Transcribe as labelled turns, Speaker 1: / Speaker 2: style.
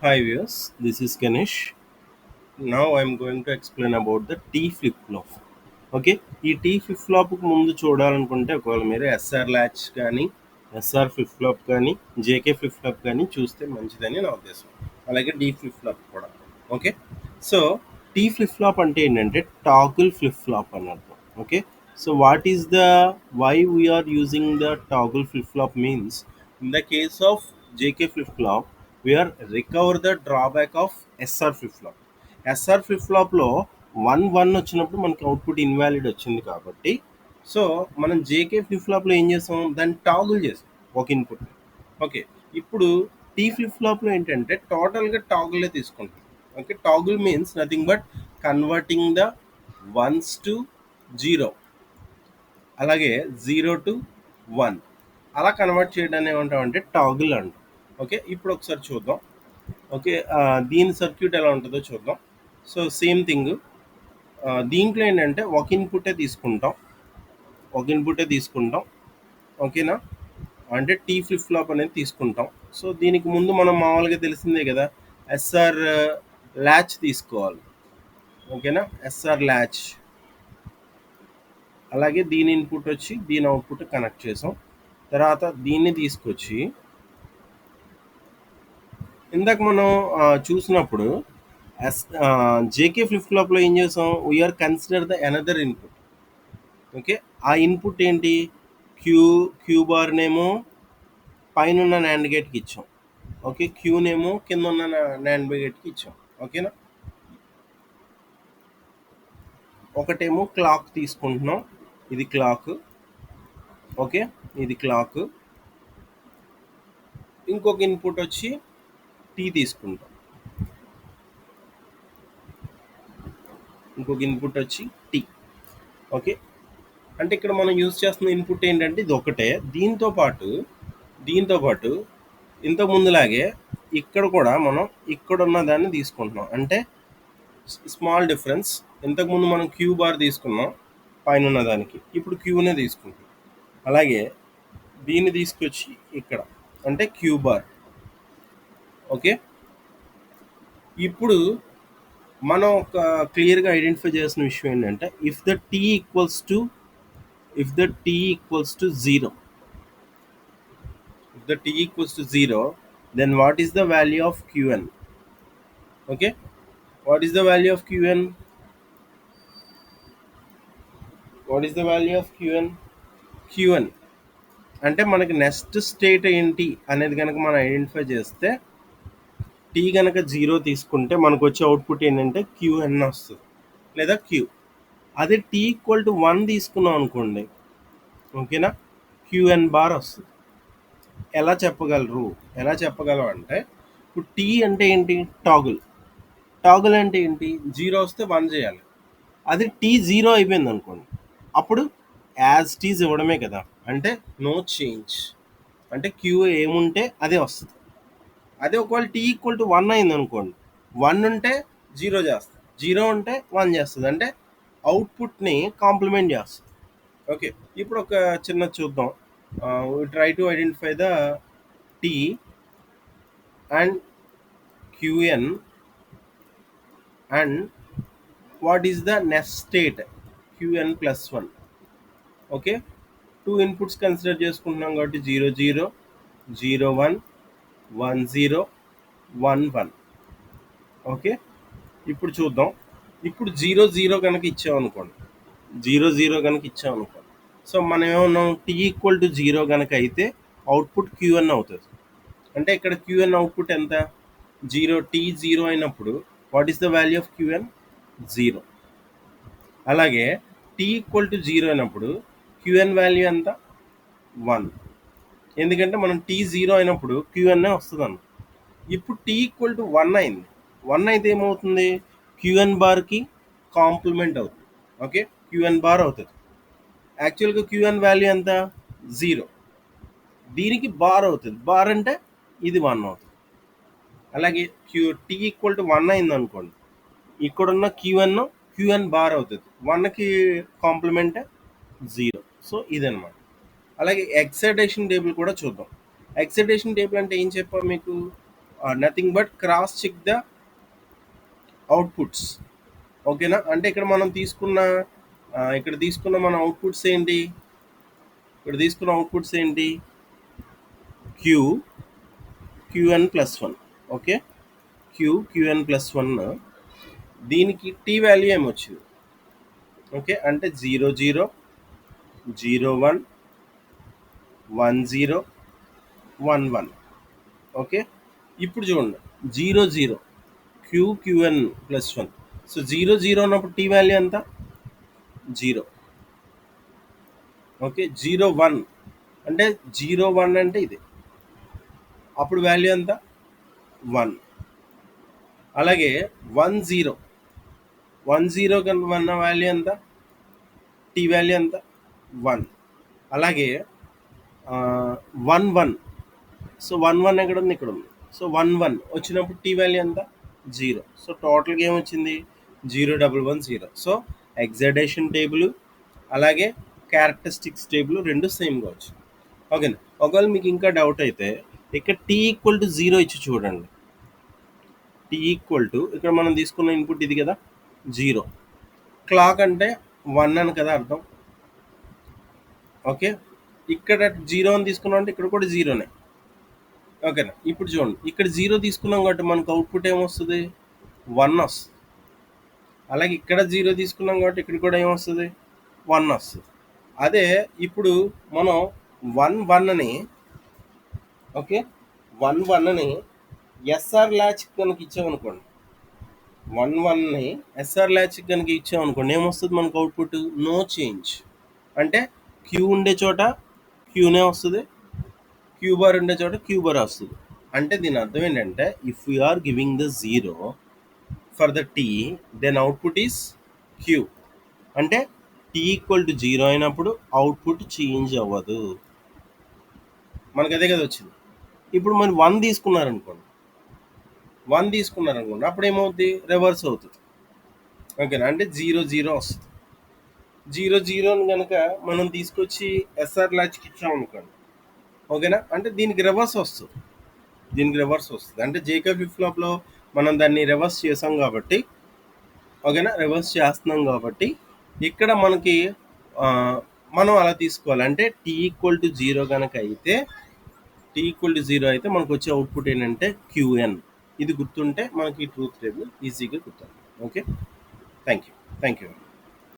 Speaker 1: Hi viewers, this is Ganesh. Now I'm going to explain about the T flip flop. Okay, ఈ T flip ఫ్లాప్కి ముందు చూడాలనుకుంటే ఒకవేళ మీరు ఎస్ఆర్ ల్యాచ్ కానీ ఎస్ఆర్ ఫ్లిప్ ఫ్లాప్ కానీ జేకే ఫ్లిప్ ఫ్లాప్ కానీ చూస్తే మంచిదని నా ఉద్దేశం. అలాగే డీ ఫ్లిప్ ఫ్లాప్ కూడా. Okay, so T flip flop అంటే ఏంటంటే టాగుల్ ఫ్లిప్ ఫ్లాప్ అని అర్థం. Okay, so what is the why we are using the toggle flip flop means in the case of JK flip flop we are recover the drawback of SR flip flop. SR flip ఫ్లాప్లో 1 1 వచ్చినప్పుడు మనకి output invalid వచ్చింది కాబట్టి so మనం JK flip ఫ్లాప్లో ఏం చేసాం, దాన్ని టాగుల్ చేసాం ఒక ఇన్పుట్. ఓకే, ఇప్పుడు టీ ఫ్లిప్ ఫ్లాప్లో ఏంటంటే టోటల్గా టాగులే తీసుకుంటాం. Okay, toggle means nothing but converting the ones to zero, అలాగే 0 to 1 అలా కన్వర్ట్ చేయడాన్ని ఏమంటామంటే టాగుల్ అంటాం. ఓకే, ఇప్పుడు ఒకసారి చూద్దాం. ఓకే, దీని సర్క్యూట్ ఎలా ఉంటుందో చూద్దాం. సో సేమ్ థింగ్, దీంట్లో ఏంటంటే ఒక ఇన్పుటే తీసుకుంటాం. ఓకేనా, అంటే టీ ఫ్లిప్ ఫ్లాప్ అనేది తీసుకుంటాం. సో దీనికి ముందు మనం మామూలుగా తెలిసిందే కదా, ఎస్ఆర్ ల్యాచ్ తీసుకోవాలి. ఓకేనా, ఎస్ఆర్ ల్యాచ్, అలాగే దీని ఇన్పుట్ వచ్చి దీని అవుట్పుట్ కనెక్ట్ చేసాం. తర్వాత దీన్ని తీసుకొచ్చి ఇందాక మనం చూసినప్పుడు జేకే ఫ్లిప్ ఫ్లాప్లో ఏం చేసాం, we are consider the another input. Okay, ఆ ఇన్పుట్ ఏంటి, క్యూ బార్నేమో పైన ఉన్న నాండ్ గేట్కి ఇచ్చాం. ఓకే, క్యూనేమో కింద ఉన్న నాండ్ గేట్కి ఇచ్చాం. ఓకేనా, ఒకటేమో క్లాక్ తీసుకుంటున్నాం, ఇది క్లాక్. ఓకే, ఇది క్లాక్. ఇంకొక ఇన్పుట్ వచ్చి టీ తీసుకుంటాం, ఇంకొక ఇన్పుట్ వచ్చి టీ. ఓకే, అంటే ఇక్కడ మనం యూజ్ చేస్తున్న ఇన్పుట్ ఏంటంటే ఇది ఒకటే. దీంతో పాటు ఇంతకు ముందులాగే ఇక్కడ కూడా మనం ఇక్కడున్న దాన్ని తీసుకుంటున్నాం. అంటే స్మాల్ డిఫరెన్స్, ఇంతకుముందు మనం క్యూ బార్ తీసుకున్నాం పైన ఉన్న దానికి, ఇప్పుడు క్యూనే తీసుకుంటాం. అలాగే దీన్ని తీసుకొచ్చి ఇక్కడ అంటే క్యూ బార్. ఓకే, ఇప్పుడు మనం ఒక క్లియర్గా ఐడెంటిఫై చేసిన విషయం ఏంటంటే if the T equals to zero, if the t equals to 0, then what is the value of qn? Okay, what is the value of qn? What is the value of qn అంటే మనకి next state ఏంటి అనేది కనుక మనం identify చేస్తే tea కనుక 0 తీసుకుంటే మనకు వచ్చే అవుట్పుట్ ఏంటంటే క్యూఎన్ వస్తుంది, లేదా క్యూ. అదే టీ ఈక్వల్ టు 1 తీసుకున్నాం అనుకోండి, ఓకేనా, క్యూఎన్ బార్ వస్తుంది. ఎలా చెప్పగలం అంటే ఇప్పుడు టీ అంటే ఏంటి, టాగుల్ అంటే ఏంటి, 0 వస్తే 1 చేయాలి. అది టీ 0 అయిపోయింది అనుకోండి, అప్పుడు యాజ్ టీజ్ ఇవ్వడమే కదా, అంటే నో చేంజ్, అంటే క్యూ ఏముంటే అదే వస్తుంది. అదే ఒకవేళ టీ ఈక్వల్ టు 1 అయింది అనుకోండి, 1 ఉంటే 0 చేస్తుంది, 0 ఉంటే 1 చేస్తుంది, అంటే అవుట్పుట్ని కాంప్లిమెంట్ చేస్తుంది. ఓకే, ఇప్పుడు ఒక చిన్న చూద్దాం. Try to identify the T and Q N and what is the next state Q N plus 1. Okay, 2 inputs consider చేసుకుంటున్నాం కాబట్టి 0 0 0 1 1 0 1 1. ఓకే, ఇప్పుడు చూద్దాం. ఇప్పుడు 0 0 కనుక ఇచ్చామనుకోండి, 0 0 కనుక ఇచ్చామనుకోండి, సో మనం ఏమన్నాం, టీ ఈక్వల్ టు 0 కనుక అయితే అవుట్పుట్ క్యూఎన్ అవుతుంది. అంటే ఇక్కడ క్యూఎన్ అవుట్పుట్ ఎంత, 0. టీ 0 అయినప్పుడు what is the value of QN, 0. అలాగే టీ ఈక్వల్ టు 0 అయినప్పుడు క్యూఎన్ వాల్యూ ఎంత, 1. ఎందుకంటే మనం టీ 0 అయినప్పుడు క్యూఎన్ఏ వస్తుంది అన్న. ఇప్పుడు టీ ఈక్వల్ టు 1 అయింది, 1 అయితే ఏమవుతుంది, క్యూఎన్ బార్కి కాంప్లిమెంట్ అవుతుంది. ఓకే, క్యూఎన్ బార్ అవుతుంది. యాక్చువల్గా క్యూఎన్ వాల్యూ ఎంత, 0, దీనికి బార్ అవుతుంది, బార్ అంటే ఇది 1 అవుతుంది. అలాగే టీ ఈక్వల్ టు 1 అయింది అనుకోండి, ఇక్కడున్న క్యూఎన్ బార్ అవుతుంది, 1కి కాంప్లిమెంట్ 0. సో ఇదనమాట. అలాగే ఎక్సైటేషన్ టేబుల్ కూడా చూద్దాం. ఎక్సైటేషన్ టేబుల్ అంటే ఏం చెప్పాం మీకు, nothing but cross check the outputs. ఓకేనా? అంటే ఇక్కడ మనం తీసుకున్న మన అవుట్పుట్స్ ఏంటి? ఇక్కడ తీసుకున్న అవుట్పుట్స్ ఏంటి? Q Q N plus one. Okay, Q N plus one. దీనికి టీ వాల్యూ ఏమొచ్చింది? ఓకే, అంటే 00, 01, 10, 11. ఓకే, ఇప్పుడు చూడండి 00 క్యూఎన్ ప్లస్ వన్. సో 00 ఉన్నప్పుడు టీ వాల్యూ ఎంత? 0. ఓకే, 01 అంటే 01 అంటే ఇది, అప్పుడు వాల్యూ ఎంత? 1. అలాగే 10 కన్నా వాల్యూ ఎంత? టీ వాల్యూ ఎంత? 1. అలాగే 11. సో 11 ఎక్కడ ఉంది? ఇక్కడ ఉంది. సో 11 వచ్చినప్పుడు టీ వాల్యూ ఎంత? 0. సో టోటల్గా ఏమొచ్చింది? 0110. సో ఎగ్జైటేషన్ టేబుల్ అలాగే క్యారెక్టరిస్టిక్స్ టేబుల్ రెండు సేమ్గా వచ్చింది. ఓకేనా? ఒకవేళ మీకు ఇంకా డౌట్ అయితే ఇక్కడ టీ ఈక్వల్ టు 0 ఇచ్చి చూడండి. టీ ఈక్వల్ టు, ఇక్కడ మనం తీసుకున్న ఇన్పుట్ ఇది కదా 0, క్లాక్ అంటే 1 అని కదా అర్థం. ఓకే, ఇక్కడ 0 అని తీసుకున్నాం అంటే ఇక్కడ కూడా 0నే. ఓకేనా? ఇప్పుడు చూడండి, ఇక్కడ 0 తీసుకున్నాం కాబట్టి మనకు అవుట్పుట్ ఏమొస్తుంది? 1 వస్తుంది. అలాగే ఇక్కడ 0 తీసుకున్నాం కాబట్టి ఇక్కడ కూడా ఏమొస్తుంది? 1 వస్తుంది. అదే ఇప్పుడు మనం 1ని ఓకే 1ని ఎస్ఆర్ ల్యాచ్ కనుక ఇచ్చామనుకోండి, 1ని ఎస్ఆర్ ల్యాచ్ కనుక ఇచ్చామనుకోండి, ఏమొస్తుంది మనకు అవుట్పుట్? No change. అంటే క్యూ ఉండే చోట క్యూనే వస్తుంది, క్యూ బార్ ఉండే చోట క్యూ బార్ వస్తుంది. అంటే దీని అర్థం ఏంటంటే if you are giving the 0 for the T, then output is Q. అంటే టీ ఈక్వల్ టు 0 అయినప్పుడు అవుట్పుట్ చేంజ్ అవ్వదు. మనకు అదే కదా వచ్చింది. ఇప్పుడు మరి 1 తీసుకున్నారనుకోండి, అప్పుడు ఏమవుతుంది? రివర్స్ అవుతుంది. ఓకేనా? అంటే 00 వస్తుంది. 00ని కనుక మనం తీసుకొచ్చి ఎస్ఆర్ ల్యాచ్కి ఇచ్చామనుకోండి, ఓకేనా, అంటే దీనికి రివర్స్ వస్తుంది. అంటే జేకే ఫ్లిప్ ఫ్లాప్లో మనం దాన్ని రివర్స్ చేసాం కాబట్టి, ఓకేనా, రివర్స్ చేస్తున్నాం కాబట్టి ఇక్కడ మనకి మనం అలా తీసుకోవాలి. అంటే టీ ఈక్వల్ టు 0 కనుక అయితే, మనకు వచ్చే అవుట్పుట్ ఏంటంటే క్యూఎన్. ఇది గుర్తుంటే మనకి ట్రూత్ టేబుల్ ఈజీగా గుర్తుంది. Okay, thank you.